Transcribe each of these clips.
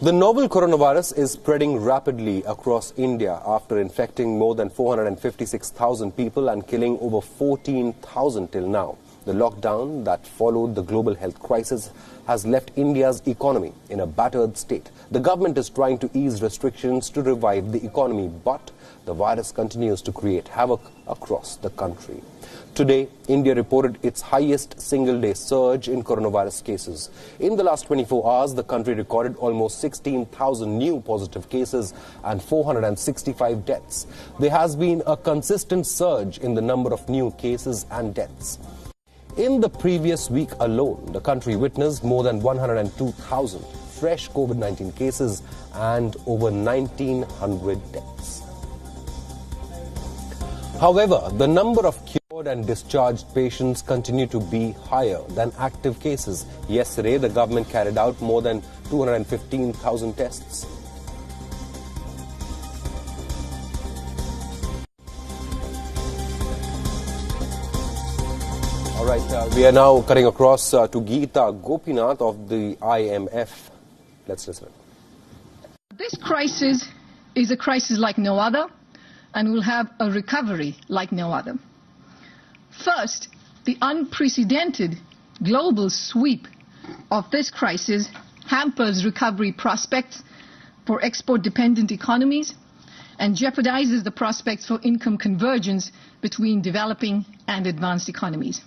The novel coronavirus is spreading rapidly across India after infecting more than 456,000 people and killing over 14,000 till now. The lockdown that followed the global health crisis has left India's economy in a battered state. The government is trying to ease restrictions to revive the economy, but the virus continues to create havoc across the country. Today, India reported its highest single-day surge in coronavirus cases. In the last 24 hours, the country recorded almost 16,000 new positive cases and 465 deaths. There has been a consistent surge in the number of new cases and deaths. In the previous week alone, the country witnessed more than 102,000 fresh COVID-19 cases and over 1,900 deaths. However, the number of cured and discharged patients continue to be higher than active cases. Yesterday, the government carried out more than 215,000 tests. All right, we are now cutting across to Gita, Gopinath of the IMF. Let's listen. This crisis is a crisis like no other, and will have a recovery like no other. First, the unprecedented global sweep of this crisis hampers recovery prospects for export-dependent economies and jeopardizes the prospects for income convergence between developing and advanced economies.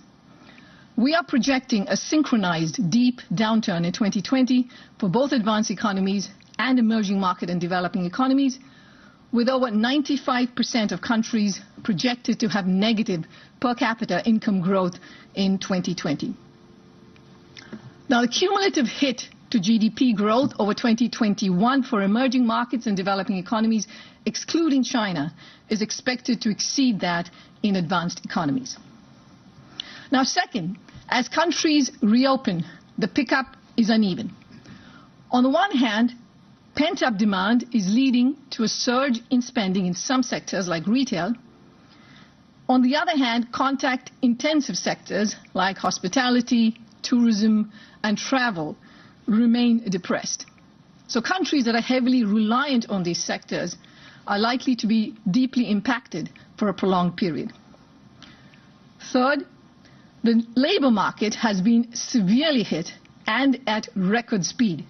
We are projecting a synchronized deep downturn in 2020 for both advanced economies and emerging market and developing economies, with over 95% of countries projected to have negative per capita income growth in 2020. Now, the cumulative hit to GDP growth over 2021 for emerging markets and developing economies, excluding China, is expected to exceed that in advanced economies. Now, second, as countries reopen, the pickup is uneven. On the one hand, pent-up demand is leading to a surge in spending in some sectors like retail. On the other hand, contact-intensive sectors like hospitality, tourism, and travel remain depressed. So countries that are heavily reliant on these sectors are likely to be deeply impacted for a prolonged period. Third, the labor market has been severely hit and at record speed,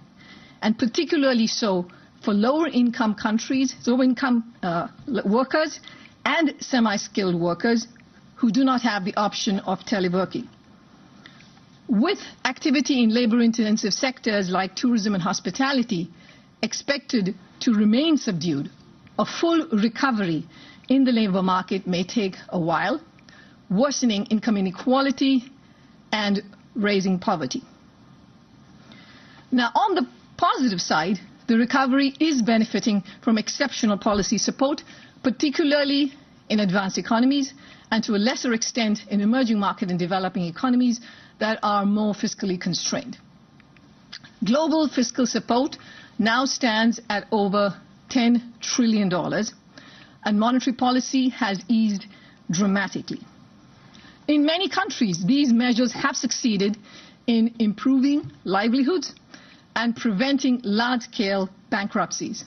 and particularly so for lower-income countries, low-income workers and semi-skilled workers who do not have the option of teleworking. With activity in labor-intensive sectors like tourism and hospitality expected to remain subdued, a full recovery in the labor market may take a while, worsening income inequality and raising poverty. Now, on the positive side, the recovery is benefiting from exceptional policy support, particularly in advanced economies and to a lesser extent in emerging market and developing economies that are more fiscally constrained. Global fiscal support now stands at over $10 trillion, and monetary policy has eased dramatically. In many countries, these measures have succeeded in improving livelihoods and preventing large-scale bankruptcies,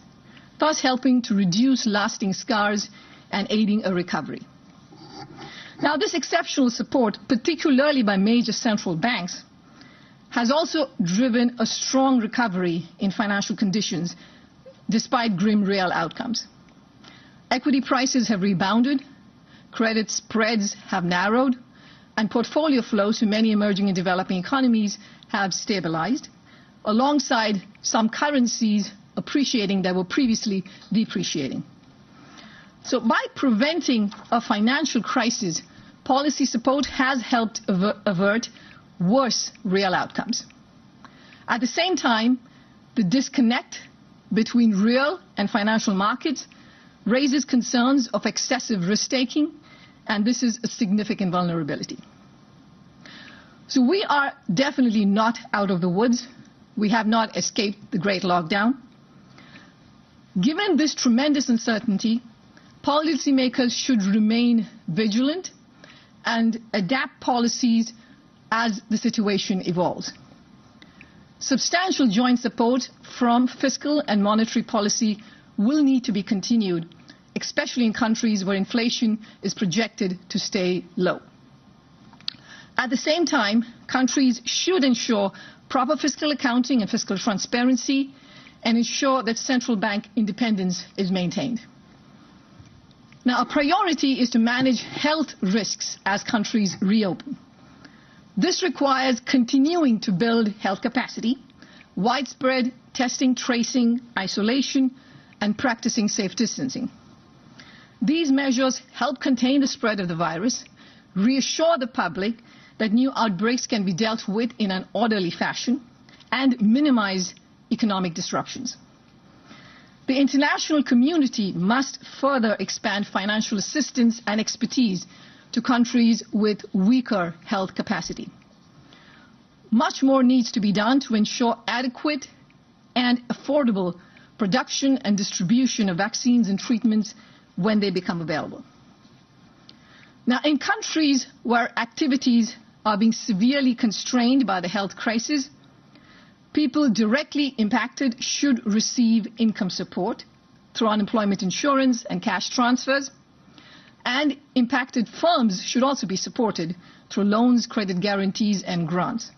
thus helping to reduce lasting scars and aiding a recovery. Now, this exceptional support, particularly by major central banks, has also driven a strong recovery in financial conditions, despite grim real outcomes. Equity prices have rebounded, credit spreads have narrowed, and portfolio flows to many emerging and developing economies have stabilized, alongside some currencies appreciating that were previously depreciating. So by preventing a financial crisis, policy support has helped avert worse real outcomes. At the same time, the disconnect between real and financial markets raises concerns of excessive risk-taking, and this is a significant vulnerability. So we are definitely not out of the woods. We have not escaped the great lockdown. Given this tremendous uncertainty, policymakers should remain vigilant and adapt policies as the situation evolves. Substantial joint support from fiscal and monetary policy will need to be continued, especially in countries where inflation is projected to stay low. At the same time, countries should ensure proper fiscal accounting and fiscal transparency and ensure that central bank independence is maintained. Now, a priority is to manage health risks as countries reopen. This requires continuing to build health capacity, widespread testing, tracing, isolation, and practicing safe distancing. These measures help contain the spread of the virus, reassure the public that new outbreaks can be dealt with in an orderly fashion, and minimize economic disruptions. The international community must further expand financial assistance and expertise to countries with weaker health capacity. Much more needs to be done to ensure adequate and affordable production and distribution of vaccines and treatments when they become available. Now, in countries where activities are being severely constrained by the health crisis, people directly impacted should receive income support through unemployment insurance and cash transfers, and impacted firms should also be supported through loans, credit guarantees, and grants.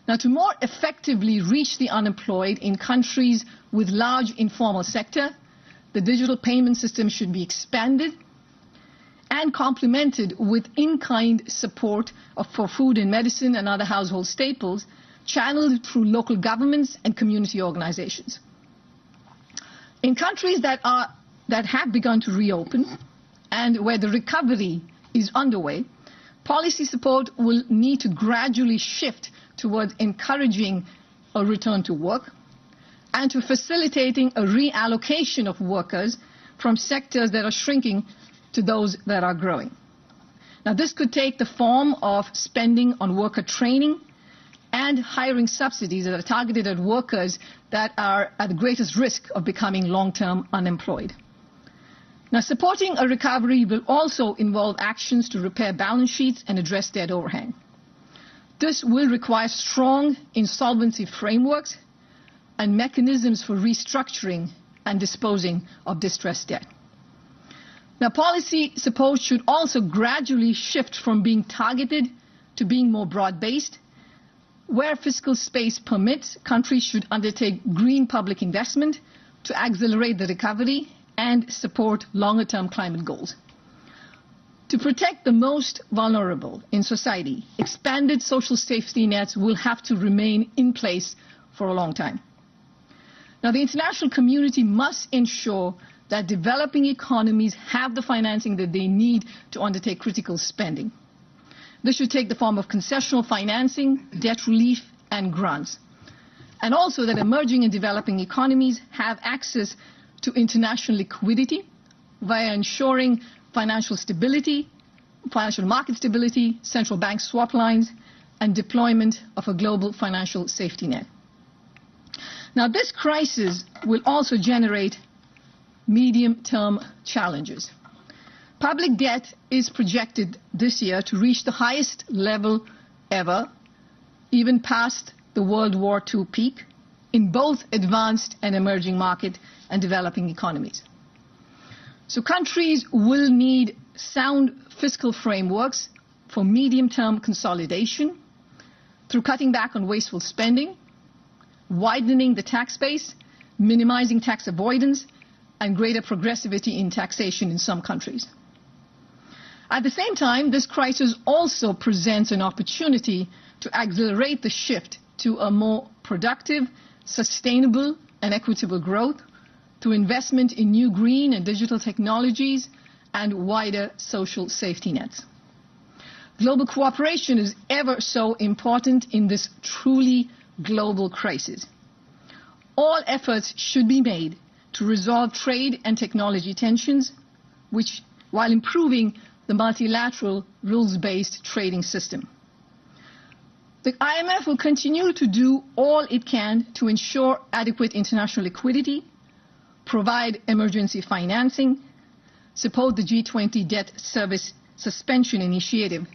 Now, to more effectively reach the unemployed in countries with large informal sector, the digital payment system should be expanded and complemented with in-kind support for food and medicine and other household staples, channeled through local governments and community organizations. In countries that have begun to reopen and where the recovery is underway, policy support will need to gradually shift towards encouraging a return to work and to facilitating a reallocation of workers from sectors that are shrinking to those that are growing. Now, this could take the form of spending on worker training and hiring subsidies that are targeted at workers that are at the greatest risk of becoming long-term unemployed. Now, supporting a recovery will also involve actions to repair balance sheets and address debt overhang. This will require strong insolvency frameworks and mechanisms for restructuring and disposing of distressed debt. Now, policy support should also gradually shift from being targeted to being more broad-based. Where fiscal space permits, countries should undertake green public investment to accelerate the recovery and support longer-term climate goals. To protect the most vulnerable in society, expanded social safety nets will have to remain in place for a long time. Now, the international community must ensure that developing economies have the financing that they need to undertake critical spending. This should take the form of concessional financing, debt relief, and grants. And also that emerging and developing economies have access to international liquidity via ensuring financial stability, financial market stability, central bank swap lines, and deployment of a global financial safety net. Now, this crisis will also generate medium-term challenges. Public debt is projected this year to reach the highest level ever, even past the World War II peak, in both advanced and emerging market and developing economies. So countries will need sound fiscal frameworks for medium-term consolidation through cutting back on wasteful spending, widening the tax base, minimizing tax avoidance, and greater progressivity in taxation in some countries. At the same time, this crisis also presents an opportunity to accelerate the shift to a more productive, sustainable, and equitable growth through investment in new green and digital technologies and wider social safety nets. Global cooperation is ever so important in this truly global crisis. All efforts should be made to resolve trade and technology tensions, while improving the multilateral rules-based trading system. The IMF will continue to do all it can to ensure adequate international liquidity, provide emergency financing, support the G20 debt service suspension initiative,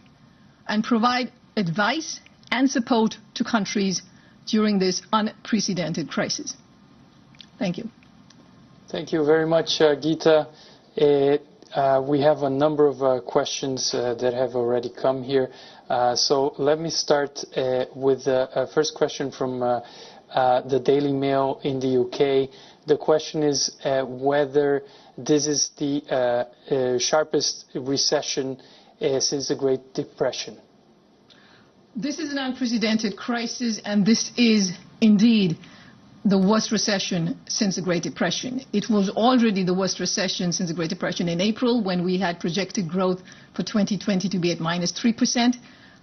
and provide advice and support to countries during this unprecedented crisis. Thank you. Thank you very much, Gita. We have a number of questions that have already come here. So let me start with the first question from the Daily Mail in the UK. The question is whether this is the sharpest recession since the Great Depression. This is an unprecedented crisis, and this is indeed the worst recession since the Great Depression. It was already the worst recession since the Great Depression in April, when we had projected growth for 2020 to be at -3%,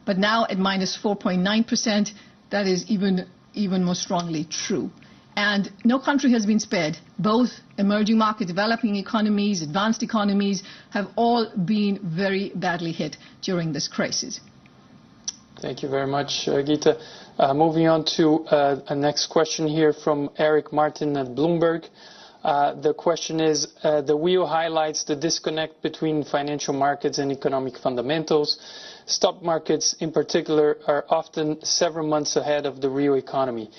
but now at -4.9%. That is even more strongly true. And no country has been spared. Both emerging market, developing economies, advanced economies have all been very badly hit during this crisis. Thank you very much, Gita. Moving on to a next question here from Eric Martin at Bloomberg. The question is, the wheel highlights the disconnect between financial markets and economic fundamentals. Stock markets, in particular, are often several months ahead of the real economy.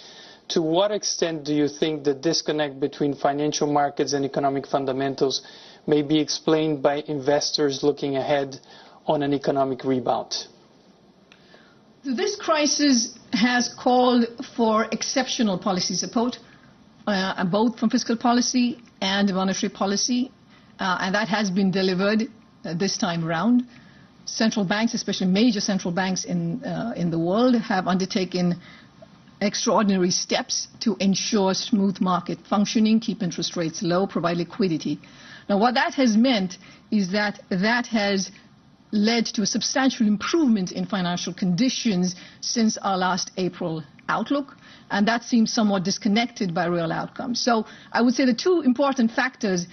To what extent do you think the disconnect between financial markets and economic fundamentals may be explained by investors looking ahead on an economic rebound? This crisis has called for exceptional policy support, both from fiscal policy and monetary policy, and that has been delivered this time around. Central banks, especially major central banks in the world, have undertaken extraordinary steps to ensure smooth market functioning, keep interest rates low, provide liquidity. Now, what that has meant is that has led to a substantial improvement in financial conditions since our last April outlook, and that seems somewhat disconnected by real outcomes. So I would say the two important factors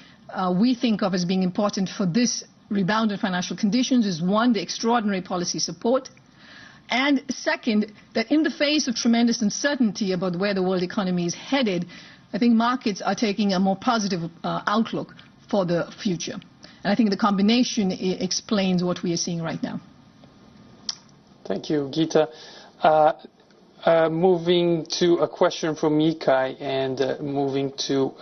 we think of as being important for this rebound in financial conditions is, one, the extraordinary policy support, and second, that in the face of tremendous uncertainty about where the world economy is headed, I think markets are taking a more positive outlook for the future. And I think the combination explains what we are seeing right now. Thank you, Gita. Moving to a question from Yikai and moving to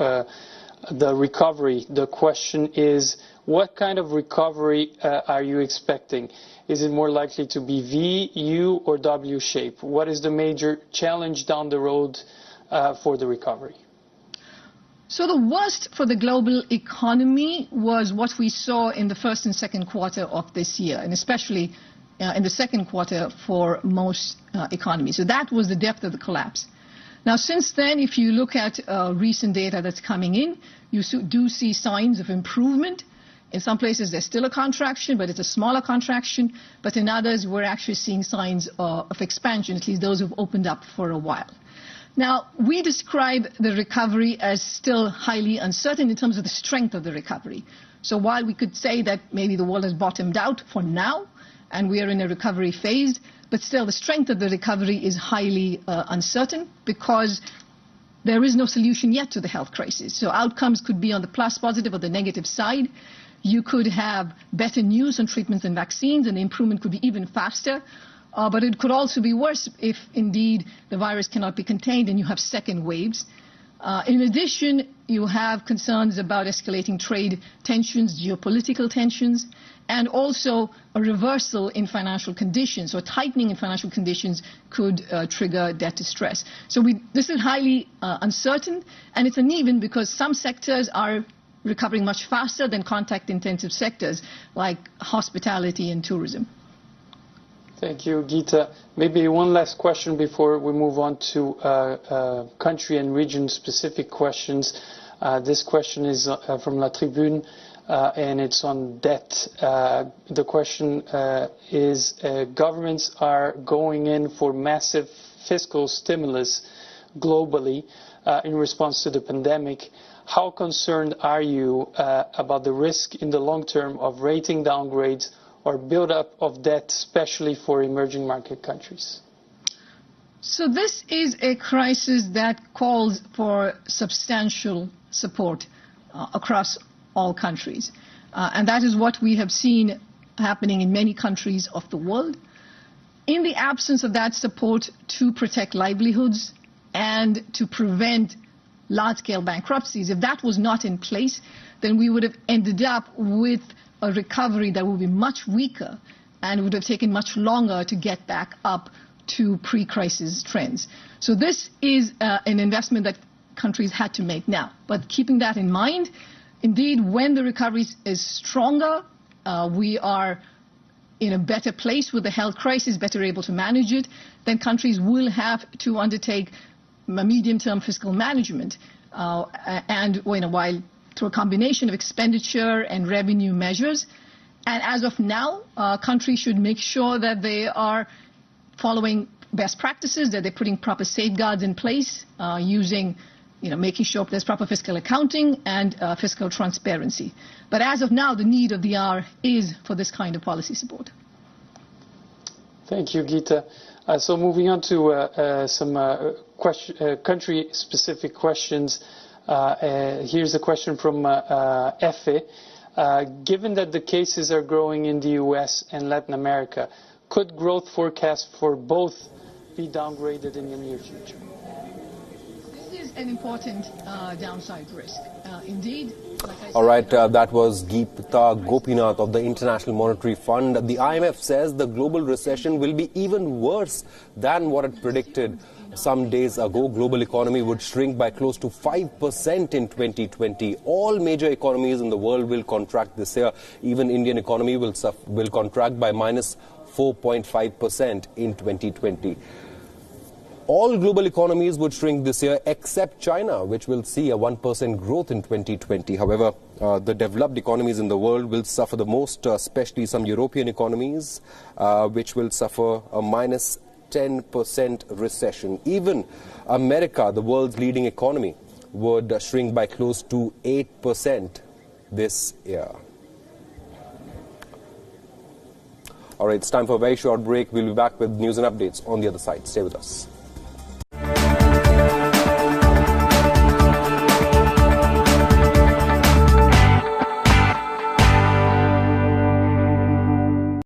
the recovery. The question is, what kind of recovery are you expecting? Is it more likely to be V, U, or W shape? What is the major challenge down the road for the recovery? So the worst for the global economy was what we saw in the first and second quarter of this year, and especially in the second quarter for most economies. So that was the depth of the collapse. Now, since then, if you look at recent data that's coming in, you do see signs of improvement. In some places, there's still a contraction, but it's a smaller contraction. But in others, we're actually seeing signs of expansion, at least those who've opened up for a while. Now, we describe the recovery as still highly uncertain in terms of the strength of the recovery. So while we could say that maybe the world has bottomed out for now, and we are in a recovery phase, but still the strength of the recovery is highly uncertain, because there is no solution yet to the health crisis. So outcomes could be on the plus positive or the negative side. You could have better news on treatments and vaccines, and the improvement could be even faster. But it could also be worse if indeed the virus cannot be contained and you have second waves. In addition, you have concerns about escalating trade tensions, geopolitical tensions, and also a reversal in financial conditions, or tightening in financial conditions could trigger debt distress. So this is highly uncertain, and it's uneven because some sectors are recovering much faster than contact-intensive sectors like hospitality and tourism. Thank you, Gita. Maybe one last question before we move on to country and region-specific questions. This question is from La Tribune, and it's on debt. The question is, governments are going in for massive fiscal stimulus globally in response to the pandemic. How concerned are you about the risk in the long term of rating downgrades or build-up of debt, especially for emerging market countries? So this is a crisis that calls for substantial support across all countries. And that is what we have seen happening in many countries of the world. in the absence of that support to protect livelihoods and to prevent large-scale bankruptcies, if that was not in place, then we would have ended up with a recovery that would be much weaker and would have taken much longer to get back up to pre-crisis trends. So this is an investment that countries had to make now. But keeping that in mind, indeed, when the recovery is stronger, we are in a better place with the health crisis, better able to manage it, then countries will have to undertake a medium-term fiscal management. And while through a combination of expenditure and revenue measures. And as of now, countries should make sure that they are following best practices, that they're putting proper safeguards in place, making sure there's proper fiscal accounting and fiscal transparency. But as of now, the need of the hour is for this kind of policy support. Thank you, Gita. So moving on to some country-specific questions. Here's a question from Efe. Given that the cases are growing in the US and Latin America, could growth forecasts for both be downgraded in the near future? This is an important downside risk. Indeed. All right, that was Gita Gopinath of the International Monetary Fund. The IMF says the global recession will be even worse than what it predicted some days ago. Global economy would shrink by close to 5% in 2020. All major economies in the world will contract this year. Even Indian economy will contract by minus 4.5% in 2020. All global economies would shrink this year except China, which will see a 1% growth in 2020. However, the developed economies in the world will suffer the most, especially some European economies, which will suffer a minus 10% recession. Even America, the world's leading economy, would shrink by close to 8% this year. All right, it's time for a very short break. We'll be back with news and updates on the other side. Stay with us.